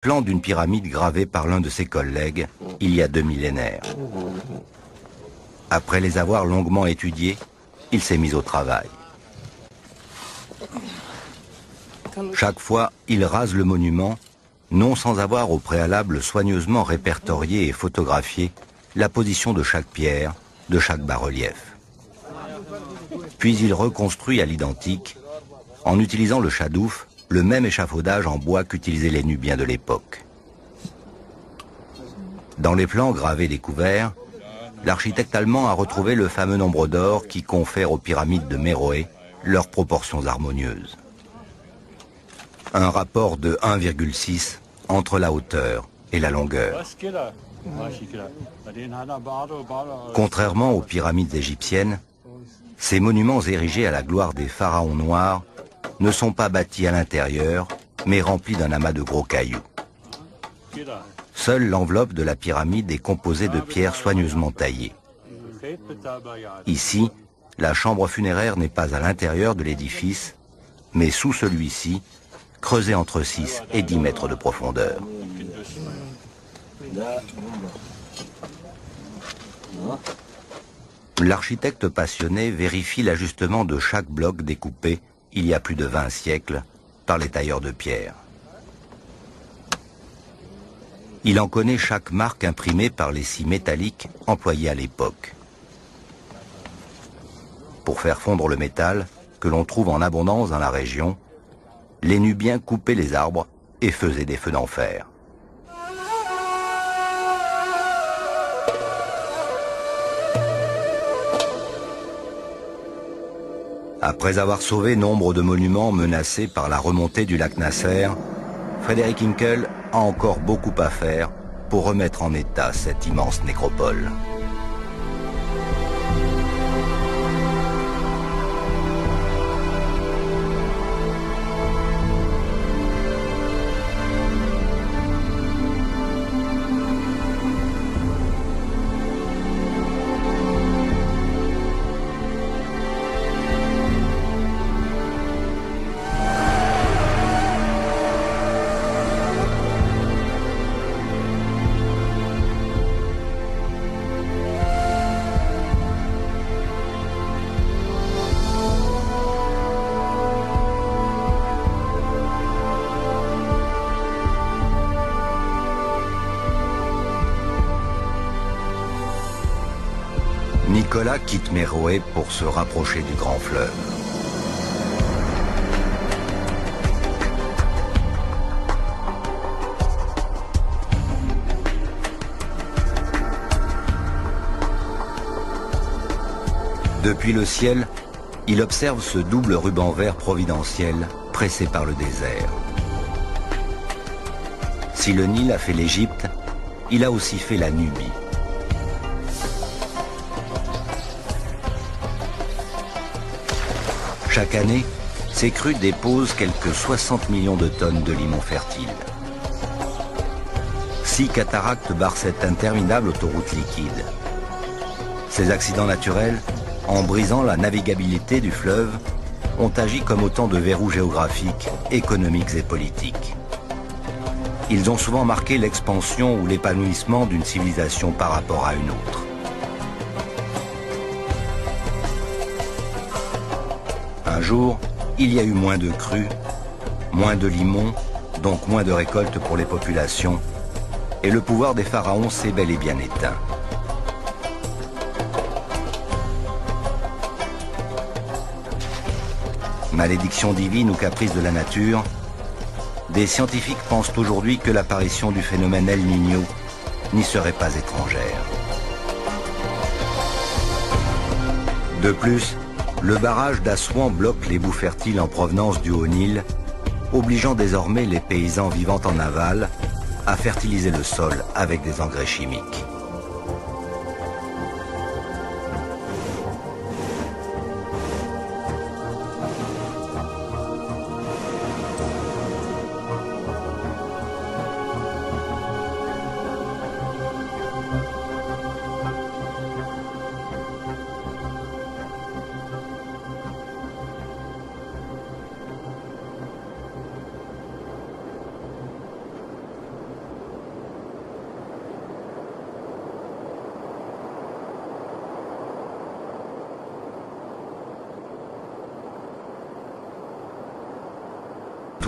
plan d'une pyramide gravé par l'un de ses collègues il y a 2 millénaires. Après les avoir longuement étudiés, il s'est mis au travail. Chaque fois, il rase le monument, non sans avoir au préalable soigneusement répertorié et photographié la position de chaque pierre, de chaque bas-relief. Puis il reconstruit à l'identique, en utilisant le chadouf, le même échafaudage en bois qu'utilisaient les Nubiens de l'époque. Dans les plans gravés découverts, l'architecte allemand a retrouvé le fameux nombre d'or qui confère aux pyramides de Méroé leurs proportions harmonieuses. Un rapport de 1,6 entre la hauteur et la longueur. Contrairement aux pyramides égyptiennes, ces monuments érigés à la gloire des pharaons noirs ne sont pas bâtis à l'intérieur, mais remplis d'un amas de gros cailloux. Seule l'enveloppe de la pyramide est composée de pierres soigneusement taillées. Ici, la chambre funéraire n'est pas à l'intérieur de l'édifice, mais sous celui-ci, creusé entre 6 et 10 mètres de profondeur. L'architecte passionné vérifie l'ajustement de chaque bloc découpé il y a plus de 20 siècles par les tailleurs de pierre. Il en connaît chaque marque imprimée par les scies métalliques employées à l'époque. Pour faire fondre le métal, que l'on trouve en abondance dans la région, les Nubiens coupaient les arbres et faisaient des feux d'enfer. Après avoir sauvé nombre de monuments menacés par la remontée du lac Nasser, Frédéric Hinkel a encore beaucoup à faire pour remettre en état cette immense nécropole. Nicolas quitte Méroé pour se rapprocher du grand fleuve. Depuis le ciel, il observe ce double ruban vert providentiel pressé par le désert. Si le Nil a fait l'Égypte, il a aussi fait la Nubie. Chaque année, ces crues déposent quelques 60 millions de tonnes de limon fertile. 6 cataractes barrent cette interminable autoroute liquide. Ces accidents naturels, en brisant la navigabilité du fleuve, ont agi comme autant de verrous géographiques, économiques et politiques. Ils ont souvent marqué l'expansion ou l'épanouissement d'une civilisation par rapport à une autre. Un jour, il y a eu moins de crues, moins de limons, donc moins de récoltes pour les populations, et le pouvoir des pharaons s'est bel et bien éteint. Malédiction divine ou caprice de la nature, des scientifiques pensent aujourd'hui que l'apparition du phénomène El Niño n'y serait pas étrangère. De plus, le barrage d'Assouan bloque les boues fertiles en provenance du Haut-Nil, obligeant désormais les paysans vivant en aval à fertiliser le sol avec des engrais chimiques.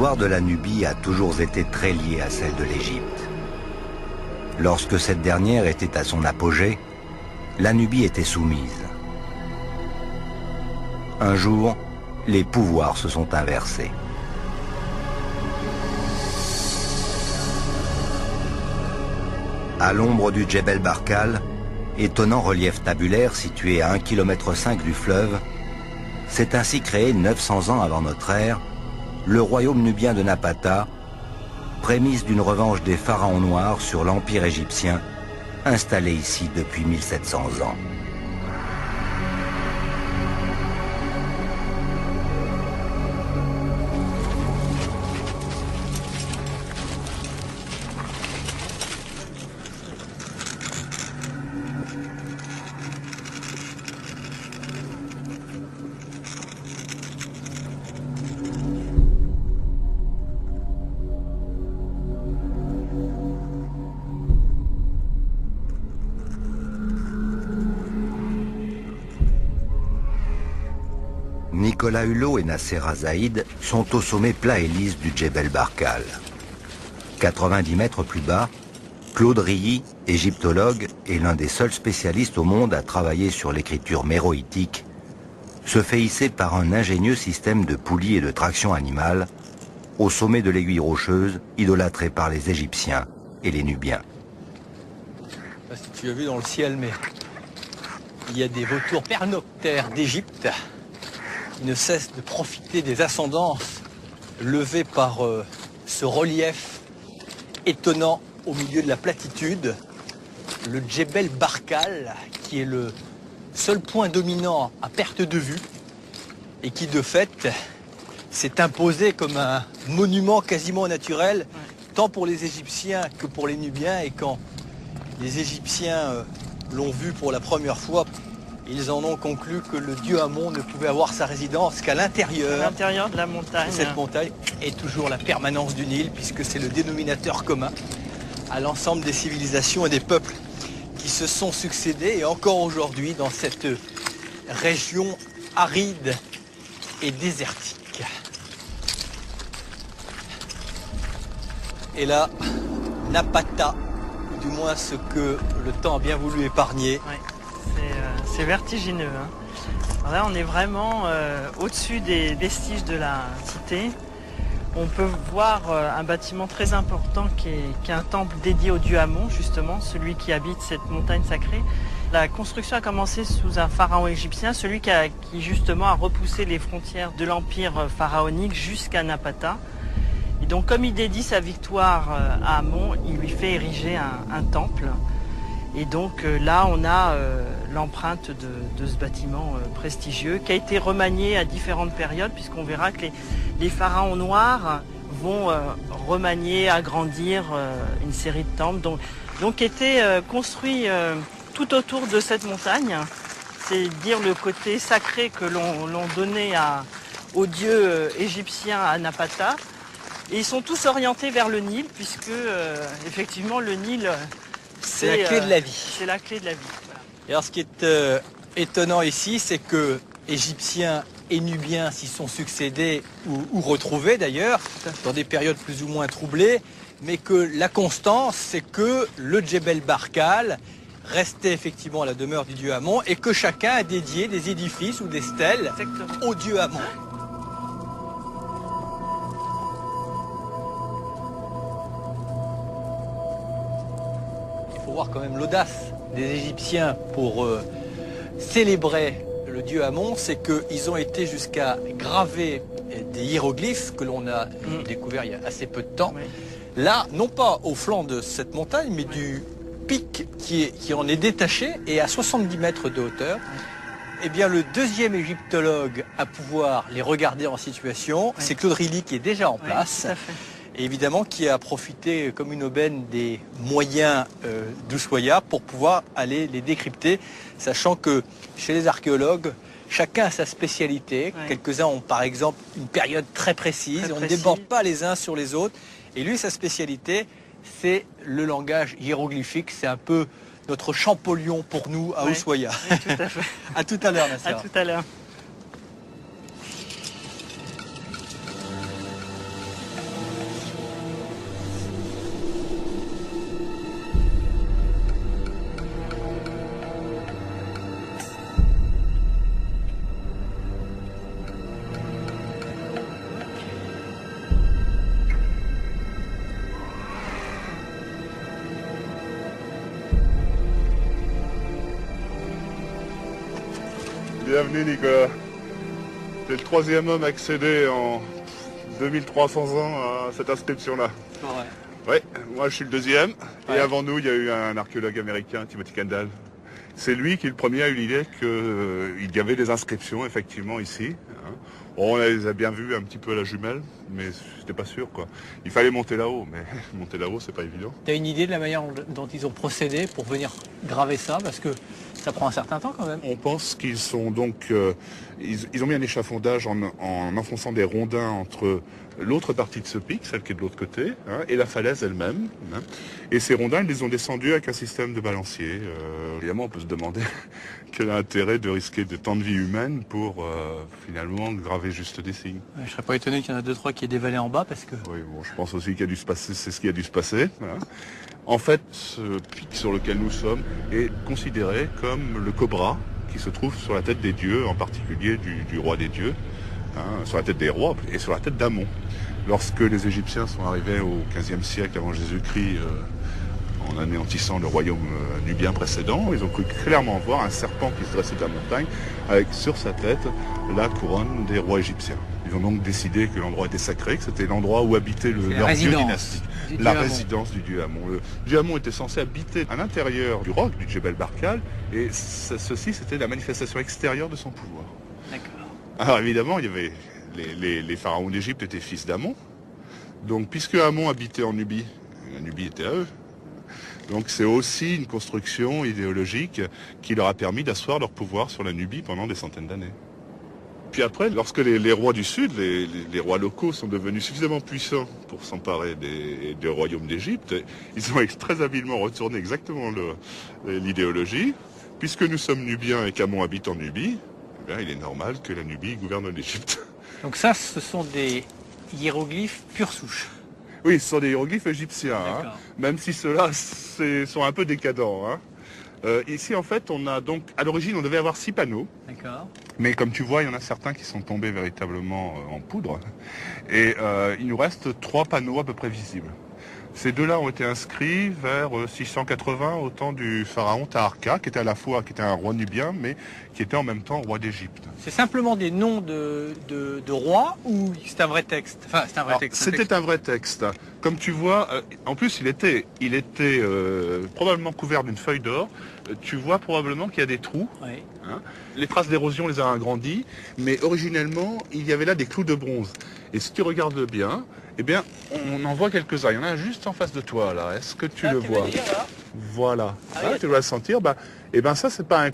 L'histoire de la Nubie a toujours été très liée à celle de l'Égypte. Lorsque cette dernière était à son apogée, la Nubie était soumise. Un jour, les pouvoirs se sont inversés. À l'ombre du Djebel Barkal, étonnant relief tabulaire situé à 1,5 km du fleuve, s'est ainsi créé 900 ans avant notre ère le royaume nubien de Napata, prémisse d'une revanche des pharaons noirs sur l'empire égyptien, installé ici depuis 1700 ans. Nicolas Hulot et Nasser Azaïd sont au sommet plat et lisse du Djebel Barkal. 90 mètres plus bas, Claude Rilly, égyptologue et l'un des seuls spécialistes au monde à travailler sur l'écriture méroïtique, se fait hisser par un ingénieux système de poulies et de traction animale au sommet de l'aiguille rocheuse idolâtrée par les Égyptiens et les Nubiens. Si tu as vu dans le ciel, mais il y a des vautours pernoctaires d'Égypte qui ne cessent de profiter des ascendances levées par ce relief étonnant au milieu de la platitude, le Djebel Barkal, qui est le seul point dominant à perte de vue et qui de fait s'est imposé comme un monument quasiment naturel, tant pour les Égyptiens que pour les Nubiens. Et quand les Égyptiens l'ont vu pour la première fois, ils en ont conclu que le dieu Amon ne pouvait avoir sa résidence qu'à l'intérieur de la montagne. Cette montagne est toujours la permanence du Nil, puisque c'est le dénominateur commun à l'ensemble des civilisations et des peuples qui se sont succédés, et encore aujourd'hui dans cette région aride et désertique. Et là, Napata, ou du moins ce que le temps a bien voulu épargner. Ouais. C'est vertigineux. Hein. Alors là, on est vraiment au-dessus des vestiges de la cité. On peut voir un bâtiment très important qui est un temple dédié au dieu Amon, justement, celui qui habite cette montagne sacrée. La construction a commencé sous un pharaon égyptien, celui qui justement a repoussé les frontières de l'empire pharaonique jusqu'à Napata. Et donc, comme il dédie sa victoire à Amon, il lui fait ériger un temple. Et donc là, on a l'empreinte de ce bâtiment prestigieux qui a été remanié à différentes périodes, puisqu'on verra que les pharaons noirs vont remanier, agrandir une série de temples, donc qui étaient construits tout autour de cette montagne. C'est dire le côté sacré que l'on donnait aux dieux égyptiens à Napata. Et ils sont tous orientés vers le Nil, puisque effectivement le Nil... C'est la clé de la vie. C'est la clé de la vie. Voilà. Et alors ce qui est étonnant ici, c'est que Égyptiens et Nubiens s'y sont succédés ou retrouvés d'ailleurs, dans des périodes plus ou moins troublées, mais que la constance, c'est que le Djebel Barkal restait effectivement la demeure du dieu Amon et que chacun a dédié des édifices ou des stèles au dieu Amon. Il faut voir quand même l'audace des Égyptiens pour célébrer le dieu Amon, c'est qu'ils ont été jusqu'à graver des hiéroglyphes que l'on a découvert il y a assez peu de temps. Oui. Là, non pas au flanc de cette montagne, mais du pic qui en est détaché et à 70 mètres de hauteur. Eh bien, le deuxième égyptologue à pouvoir les regarder en situation, c'est Claude Rilly qui est déjà en place. Tout à fait. Et évidemment qui a profité comme une aubaine des moyens d'Ushuaïa pour pouvoir aller les décrypter, sachant que chez les archéologues, chacun a sa spécialité. Ouais. Quelques-uns ont par exemple une période très précise, on ne déborde pas les uns sur les autres. Et lui, sa spécialité, c'est le langage hiéroglyphique. C'est un peu notre Champollion pour nous à Ushuaïa. Oui, tout à fait. À tout à l'heure, Nasser. À tout à l'heure. Bienvenue Nicolas. T'es le troisième homme à accéder en 2300 ans à cette inscription-là. Ouais. Oui, moi je suis le deuxième. Ouais. Et avant nous, il y a eu un archéologue américain, Timothy Kendall. C'est lui qui le premier a eu l'idée qu'il y avait des inscriptions effectivement ici. Bon, on les a bien vues un petit peu à la jumelle, mais c'était pas sûr quoi. Il fallait monter là-haut, mais monter là-haut c'est pas évident. T'as une idée de la manière dont ils ont procédé pour venir graver ça? Parce que ça prend un certain temps quand même. On pense qu'ils sont donc... ils ont mis un échafaudage en enfonçant des rondins entre l'autre partie de ce pic, celle qui est de l'autre côté, et la falaise elle-même. Et ces rondins, ils les ont descendus avec un système de balancier. Évidemment, on peut se demander quel est l'intérêt de risquer de tant de vie humaine pour finalement graver juste des signes. Je serais pas étonné qu'il y en a 2-3 qui aient dévalé en bas parce que... Oui, bon, je pense aussi qu'il y a dû se passer, c'est ce qui a dû se passer. Voilà. En fait, ce pic sur lequel nous sommes est considéré comme le cobra qui se trouve sur la tête des dieux, en particulier du roi des dieux, sur la tête des rois et sur la tête d'Amon. Lorsque les Égyptiens sont arrivés au XVe siècle avant Jésus-Christ, en anéantissant le royaume nubien précédent, ils ont cru clairement voir un serpent qui se dressait de la montagne avec sur sa tête la couronne des rois égyptiens. Ils ont donc décidé que l'endroit était sacré, que c'était l'endroit où habitait leur dieu dynastique. La résidence du dieu Amon. Le dieu Amon était censé habiter à l'intérieur du roc, du Djebel Barkal, et ceci c'était la manifestation extérieure de son pouvoir. D'accord. Alors évidemment, il y avait les pharaons d'Égypte étaient fils d'Amon, donc puisque Amon habitait en Nubie, la Nubie était à eux. Donc c'est aussi une construction idéologique qui leur a permis d'asseoir leur pouvoir sur la Nubie pendant des centaines d'années. Puis après, lorsque les rois du Sud, les rois locaux sont devenus suffisamment puissants pour s'emparer des royaumes d'Égypte, ils ont très habilement retourné exactement l'idéologie. Puisque nous sommes nubiens et qu'Amon habite en Nubie, eh bien, il est normal que la Nubie gouverne l'Égypte. Donc ça, ce sont des hiéroglyphes pure souche. Oui, ce sont des hiéroglyphes égyptiens, même si ceux-là sont un peu décadents. Ici, en fait, on a donc, à l'origine, on devait avoir 6 panneaux. D'accord. Mais comme tu vois, il y en a certains qui sont tombés véritablement en poudre. Et il nous reste 3 panneaux à peu près visibles. Ces deux-là ont été inscrits vers 680 au temps du pharaon Taharqa, qui était à la fois un roi nubien, mais qui était en même temps roi d'Égypte. C'est simplement des noms de rois ou c'est un vrai texte? Enfin, c'est un vrai texte. C'était un vrai texte. Comme tu vois, en plus il était probablement couvert d'une feuille d'or. Tu vois probablement qu'il y a des trous. Oui. Les traces d'érosion les a agrandis, mais originellement il y avait là des clous de bronze. Et si tu regardes bien, eh bien, on en voit quelques-uns. Il y en a un juste en face de toi, là. Est-ce que tu le vois? Voilà. Tu dois le sentir. Ça, c'est pas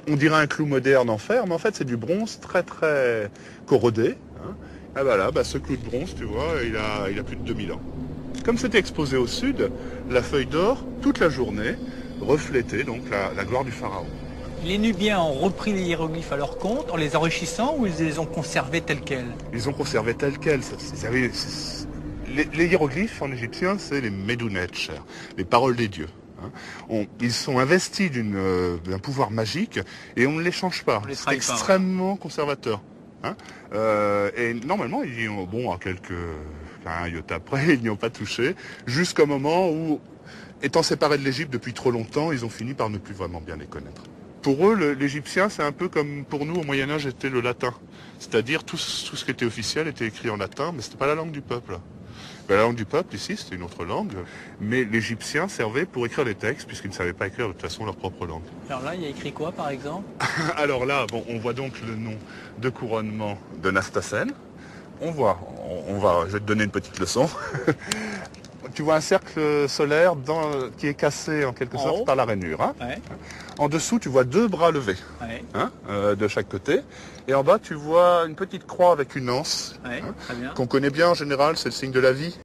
on dirait un clou moderne en fer, mais en fait, c'est du bronze très, très corrodé. Ce clou de bronze, tu vois, il a plus de 2000 ans. Comme c'était exposé au sud, la feuille d'or, toute la journée, reflétait donc la gloire du pharaon. Les Nubiens ont repris les hiéroglyphes à leur compte en les enrichissant ou ils les ont conservés tels quels? Ils ont conservé tels quels. Les hiéroglyphes en égyptien, c'est les Medunetch, les paroles des dieux. Ils sont investis d'un pouvoir magique et on ne les change pas. C'est extrêmement conservateur. Et normalement, ils y ont, à un iota près, ils n'y ont pas touché, jusqu'au moment où, étant séparés de l'Égypte depuis trop longtemps, ils ont fini par ne plus vraiment bien les connaître. Pour eux, l'égyptien, c'est un peu comme pour nous au Moyen-Âge était le latin. C'est-à-dire tout ce qui était officiel était écrit en latin, mais c'était pas la langue du peuple. La langue du peuple, ici, c'était une autre langue, mais l'égyptien servait pour écrire les textes, puisqu'ils ne savaient pas écrire de toute façon leur propre langue. Alors là, il y a écrit quoi, par exemple? Alors là, on voit donc le nom de couronnement de Nastacène. Je vais te donner une petite leçon. Tu vois un cercle solaire qui est cassé en quelque sorte par la rainure. En dessous, tu vois 2 bras levés de chaque côté. Et en bas, tu vois une petite croix avec une anse qu'on connaît bien en général, c'est le signe de la vie.